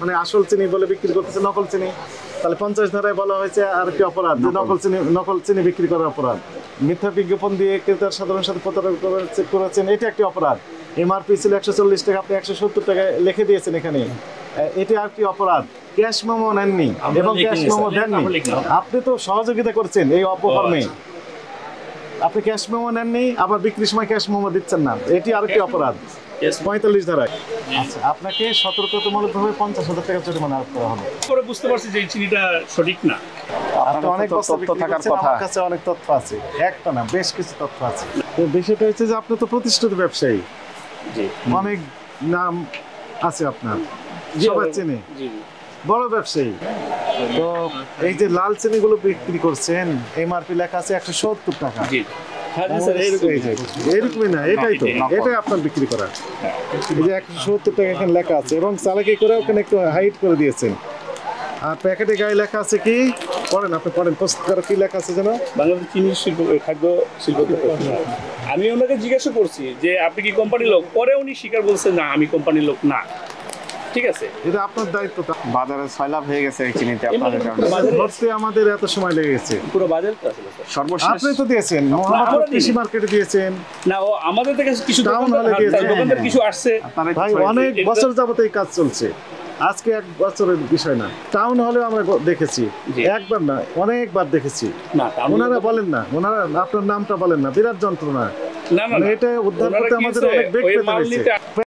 মানে আসল চিনি বলে বিক্রি করতেছে নকল চিনি, তাহলে 50 ধারায় বলা হয়েছে আর কি অপরাধ, যে নকল চিনি বিক্রি করার অপরাধ, মিথ্যা বিজ্ঞাপন দিয়ে ক্রেতার সাধারণ সাথে প্রতারণা করেছেন, এটা একটি অপরাধ। এমআরপি ছিল 140 টাকা, আপনি 170 টাকা লিখে দিয়েছেন এখানে, এটি আর কি অপরাধ। ক্যাশ মেমো নেননি এবং ক্যাশ মেমো দেননি, আপনি তো সহযোগিতা করছেন এই অপকর্মে। আপনি ক্যাশ মেমো নেননি, আবার বিক্রির সময় ক্যাশ মেমো দিচ্ছেন না, এটি আরেকটি অপরাধ 45 ধারায়। আচ্ছা, আপনাকে সতর্কতামূলকভাবে 50,000 টাকা জরিমানা আরোপ করা হবে। পরে বুঝতে পারছি যে এই চিনিটা সঠিক না। আপনি অনেক তথ্য থাকার কথা, আমার কাছে অনেক তথ্য আছে, একটা না বেশ কিছু তথ্য আছে। তো বিষয়টা হচ্ছে যে আপনি তো প্রতিষ্ঠিত ব্যবসায়ী, অনেক নাম আছে আপনার, সবাই চেনে, বড় ব্যবসায়ী। তো এই যে লাল চিনিগুলো বিক্রি করছেন, এমআরপি লেখা আছে 170 টাকা। এইরকমই না, এটাই তো, এটাই আপনার বিক্রি করা। এই যে 170 টাকা এখানে লেখা আছে, এবং চালাকি করে ওখানে একটু হাইট করে দিয়েছেন। আর প্যাকেটে গায়ে লেখা আছে কি, পড়েন আপনি, পড়েন প্রস্তুতকারক কি লেখা আছে যেন, বাংলাদেশ চিনি শিল্প খাদ্য শিল্প। আমি ওনাকে জিজ্ঞাসা করছি যে আপনি কি কোম্পানির লোক, পরে উনি স্বীকার বলছেন না আমি কোম্পানির লোক না। ঠিক আছে, এটা আপনার দায়িত্ব। বাজারে সয়লাভ হয়ে গেছে এই চিনিতে, আপনাদের কারণে ধরতে আমাদের এত সময় লেগে গেছে। পুরো বাজার তো আসলে সর্বশেষ আপনি তো দিয়েছেন, মোহাম্মদপুর কৃষি মার্কেটে দিয়েছেন না, ও আমাদের থেকে কিছু টাউন হলে দিয়েছেন, দোকানদার কিছু আসছে। ভাই অনেক বছর যাবত এই কাজ চলছে, আজকে এক বছরের বিষয় না। টাউন হলে আমরা দেখেছি, একবার না অনেকবার দেখেছি। ওনারা বলেন না, ওনারা আপনার নামটা বলেন না, বিরাট যন্ত্রণা। না না, এটা উদ্ধার করতে আমাদের অনেক বেগ পেতে হয়েছে।